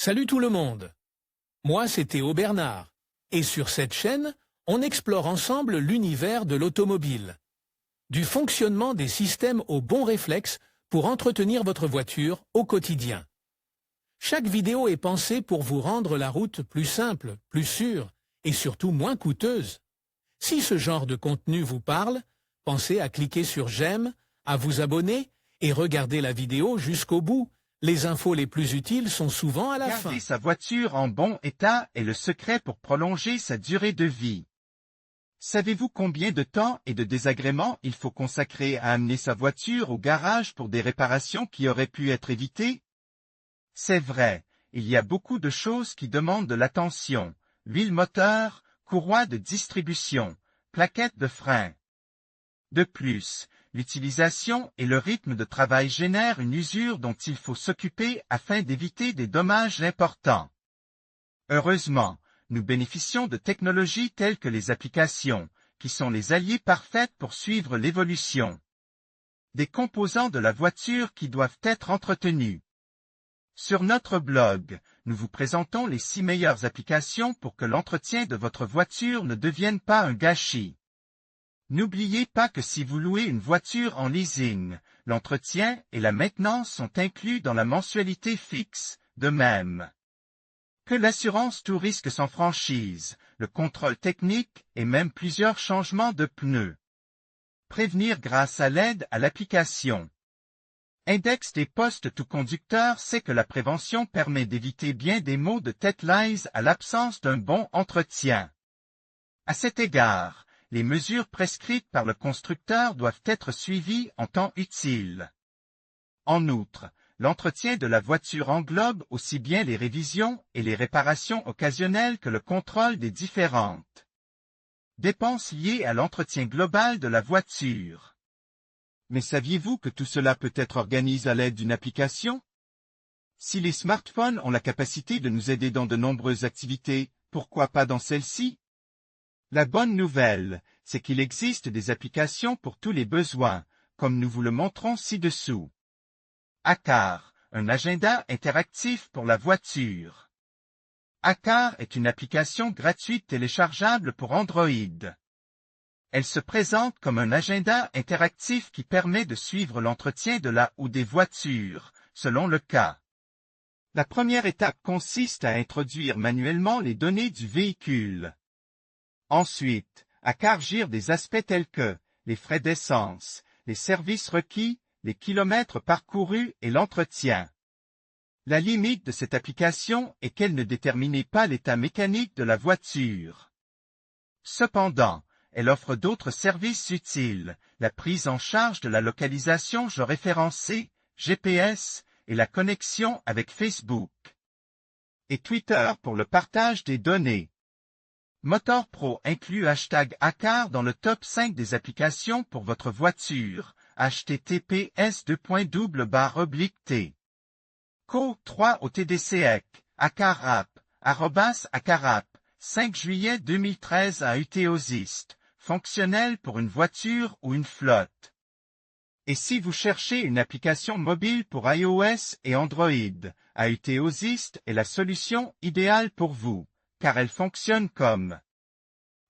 Salut tout le monde. Moi, c'est Théo Bernard. Et sur cette chaîne, on explore ensemble l'univers de l'automobile. Du fonctionnement des systèmes aux bons réflexes pour entretenir votre voiture au quotidien. Chaque vidéo est pensée pour vous rendre la route plus simple, plus sûre et surtout moins coûteuse. Si ce genre de contenu vous parle, pensez à cliquer sur j'aime, à vous abonner et regarder la vidéo jusqu'au bout. Les infos les plus utiles sont souvent à la fin. Garder sa voiture en bon état est le secret pour prolonger sa durée de vie. Savez-vous combien de temps et de désagréments il faut consacrer à amener sa voiture au garage pour des réparations qui auraient pu être évitées? C'est vrai, il y a beaucoup de choses qui demandent de l'attention: huile moteur, courroie de distribution, plaquettes de frein. De plus, l'utilisation et le rythme de travail génèrent une usure dont il faut s'occuper afin d'éviter des dommages importants. Heureusement, nous bénéficions de technologies telles que les applications, qui sont les alliés parfaits pour suivre l'évolution des composants de la voiture qui doivent être entretenus. Sur notre blog, nous vous présentons les 6 meilleures applications pour que l'entretien de votre voiture ne devienne pas un gâchis. N'oubliez pas que si vous louez une voiture en leasing, l'entretien et la maintenance sont inclus dans la mensualité fixe, de même que l'assurance tout risque sans franchise, le contrôle technique et même plusieurs changements de pneus. Prévenir grâce à l'aide à l'application Index des postes tout conducteurs sait que la prévention permet d'éviter bien des maux de tête lies à l'absence d'un bon entretien. À cet égard, les mesures prescrites par le constructeur doivent être suivies en temps utile. En outre, l'entretien de la voiture englobe aussi bien les révisions et les réparations occasionnelles que le contrôle des différentes dépenses liées à l'entretien global de la voiture. Mais saviez-vous que tout cela peut être organisé à l'aide d'une application? Si les smartphones ont la capacité de nous aider dans de nombreuses activités, pourquoi pas dans celle-ci? La bonne nouvelle, c'est qu'il existe des applications pour tous les besoins, comme nous vous le montrons ci-dessous. Acar, un agenda interactif pour la voiture. Acar est une application gratuite téléchargeable pour Android. Elle se présente comme un agenda interactif qui permet de suivre l'entretien de la ou des voitures, selon le cas. La première étape consiste à introduire manuellement les données du véhicule. Ensuite, Acar gère des aspects tels que les frais d'essence, les services requis, les kilomètres parcourus et l'entretien. La limite de cette application est qu'elle ne détermine pas l'état mécanique de la voiture. Cependant, elle offre d'autres services utiles, la prise en charge de la localisation géoréférencée, GPS, et la connexion avec Facebook et Twitter pour le partage des données. Motor Pro inclut #Acar dans le top 5 des applications pour votre voiture, https://t. Co 3 au TDCEC, Acar App, @Acar App, 5 juillet 2013 à UTOSIST, fonctionnel pour une voiture ou une flotte. Et si vous cherchez une application mobile pour iOS et Android, AUTOSIST est la solution idéale pour vous, car elle fonctionne comme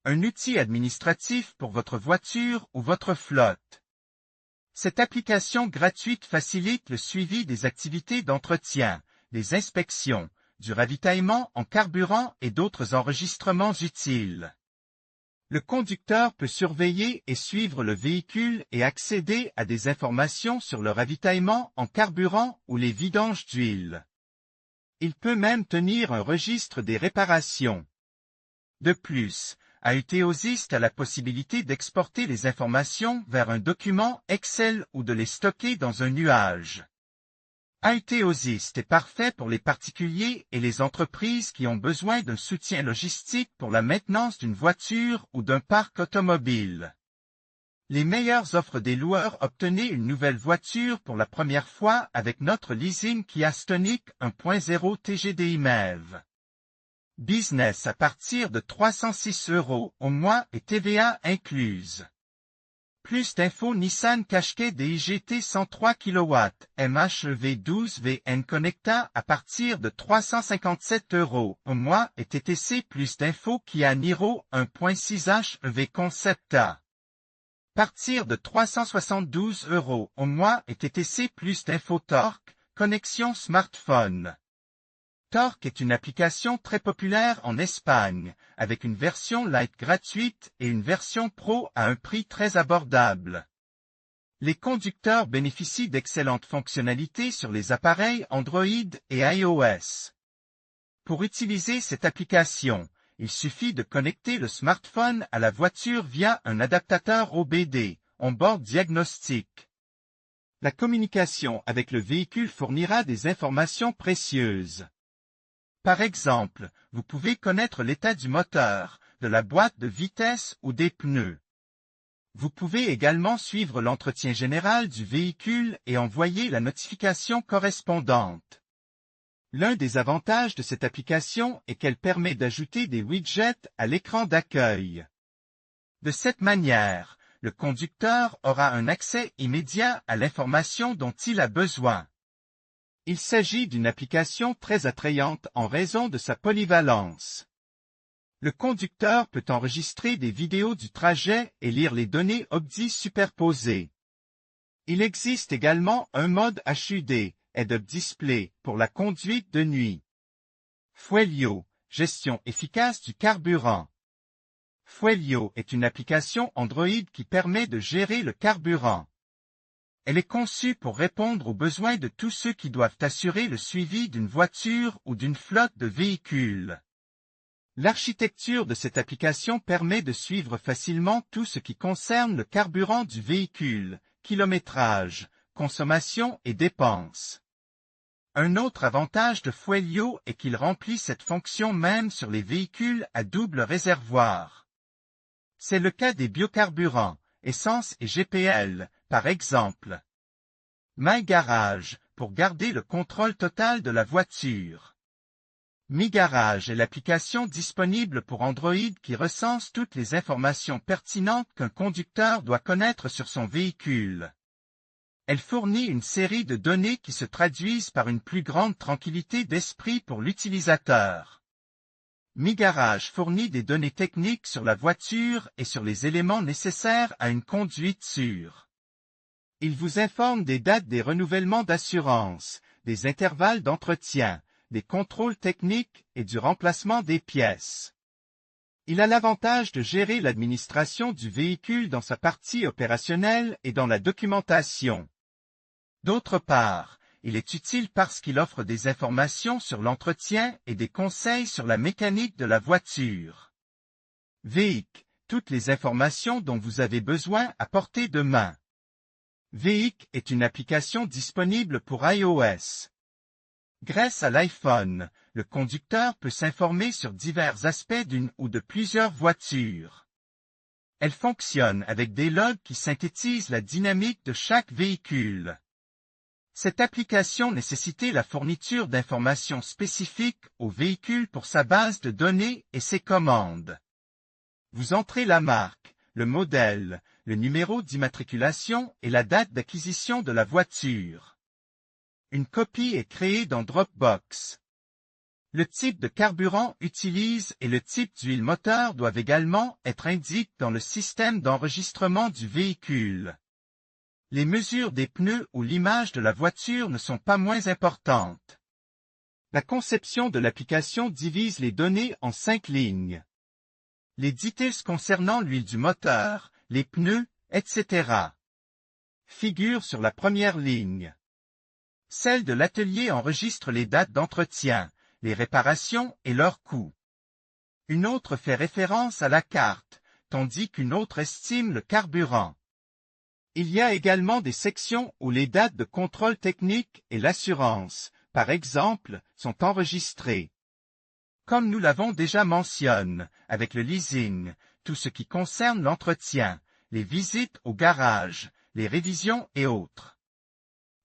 un outil administratif pour votre voiture ou votre flotte. Cette application gratuite facilite le suivi des activités d'entretien, des inspections, du ravitaillement en carburant et d'autres enregistrements utiles. Le conducteur peut surveiller et suivre le véhicule et accéder à des informations sur le ravitaillement en carburant ou les vidanges d'huile. Il peut même tenir un registre des réparations. De plus, AUTOSIST a la possibilité d'exporter les informations vers un document Excel ou de les stocker dans un nuage. AUTOSIST est parfait pour les particuliers et les entreprises qui ont besoin d'un soutien logistique pour la maintenance d'une voiture ou d'un parc automobile. Les meilleures offres des loueurs: obtenez une nouvelle voiture pour la première fois avec notre leasing Kia Stonic 1.0 TGDI MEV. Business à partir de 306 € au mois et TVA incluse. Plus d'infos Nissan Qashqai DIGT 103 kW, MHEV 12VN Connecta à partir de 357 € au mois et TTC. Plus d'infos Kia Niro 1.6 HEV Concepta. Partir de 372 € au mois et TTC. Plus d'infos Torque, connexion smartphone. Torque est une application très populaire en Espagne, avec une version Lite gratuite et une version Pro à un prix très abordable. Les conducteurs bénéficient d'excellentes fonctionnalités sur les appareils Android et iOS. Pour utiliser cette application, il suffit de connecter le smartphone à la voiture via un adaptateur OBD, On-Board Diagnostic. La communication avec le véhicule fournira des informations précieuses. Par exemple, vous pouvez connaître l'état du moteur, de la boîte de vitesse ou des pneus. Vous pouvez également suivre l'entretien général du véhicule et envoyer la notification correspondante. L'un des avantages de cette application est qu'elle permet d'ajouter des widgets à l'écran d'accueil. De cette manière, le conducteur aura un accès immédiat à l'information dont il a besoin. Il s'agit d'une application très attrayante en raison de sa polyvalence. Le conducteur peut enregistrer des vidéos du trajet et lire les données OBD superposées. Il existe également un mode HUD, Head-Up Display, pour la conduite de nuit. Fuelio, gestion efficace du carburant. Fuelio est une application Android qui permet de gérer le carburant. Elle est conçue pour répondre aux besoins de tous ceux qui doivent assurer le suivi d'une voiture ou d'une flotte de véhicules. L'architecture de cette application permet de suivre facilement tout ce qui concerne le carburant du véhicule, kilométrage, consommation et dépenses. Un autre avantage de Fuelio est qu'il remplit cette fonction même sur les véhicules à double réservoir. C'est le cas des biocarburants, essence et GPL, par exemple. My Garage, pour garder le contrôle total de la voiture. Mi Garage est l'application disponible pour Android qui recense toutes les informations pertinentes qu'un conducteur doit connaître sur son véhicule. Elle fournit une série de données qui se traduisent par une plus grande tranquillité d'esprit pour l'utilisateur. Mi Garage fournit des données techniques sur la voiture et sur les éléments nécessaires à une conduite sûre. Il vous informe des dates des renouvellements d'assurance, des intervalles d'entretien, des contrôles techniques et du remplacement des pièces. Il a l'avantage de gérer l'administration du véhicule dans sa partie opérationnelle et dans la documentation. D'autre part, il est utile parce qu'il offre des informations sur l'entretien et des conseils sur la mécanique de la voiture. VEIC, toutes les informations dont vous avez besoin à portée de main. VEIC est une application disponible pour iOS. Grâce à l'iPhone, le conducteur peut s'informer sur divers aspects d'une ou de plusieurs voitures. Elle fonctionne avec des logs qui synthétisent la dynamique de chaque véhicule. Cette application nécessitait la fourniture d'informations spécifiques au véhicule pour sa base de données et ses commandes. Vous entrez la marque, le modèle, le numéro d'immatriculation et la date d'acquisition de la voiture. Une copie est créée dans Dropbox. Le type de carburant utilisé et le type d'huile moteur doivent également être indiqués dans le système d'enregistrement du véhicule. Les mesures des pneus ou l'image de la voiture ne sont pas moins importantes. La conception de l'application divise les données en 5 lignes. Les details concernant l'huile du moteur, les pneus, etc. figurent sur la première ligne. Celle de l'atelier enregistre les dates d'entretien, les réparations et leurs coûts. Une autre fait référence à la carte, tandis qu'une autre estime le carburant. Il y a également des sections où les dates de contrôle technique et l'assurance, par exemple, sont enregistrées. Comme nous l'avons déjà mentionné, avec le leasing, tout ce qui concerne l'entretien, les visites au garage, les révisions et autres.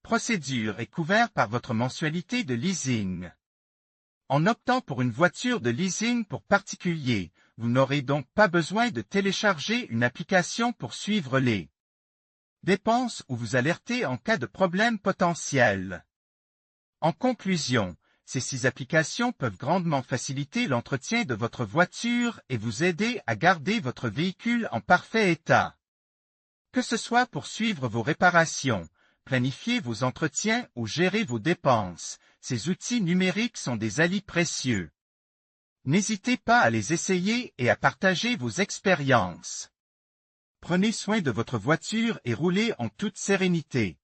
Procédure est couverte par votre mensualité de leasing. En optant pour une voiture de leasing pour particulier, vous n'aurez donc pas besoin de télécharger une application pour suivre les dépenses ou vous alerter en cas de problème potentiel. En conclusion, ces 6 applications peuvent grandement faciliter l'entretien de votre voiture et vous aider à garder votre véhicule en parfait état. Que ce soit pour suivre vos réparations, planifier vos entretiens ou gérer vos dépenses, ces outils numériques sont des alliés précieux. N'hésitez pas à les essayer et à partager vos expériences. Prenez soin de votre voiture et roulez en toute sérénité.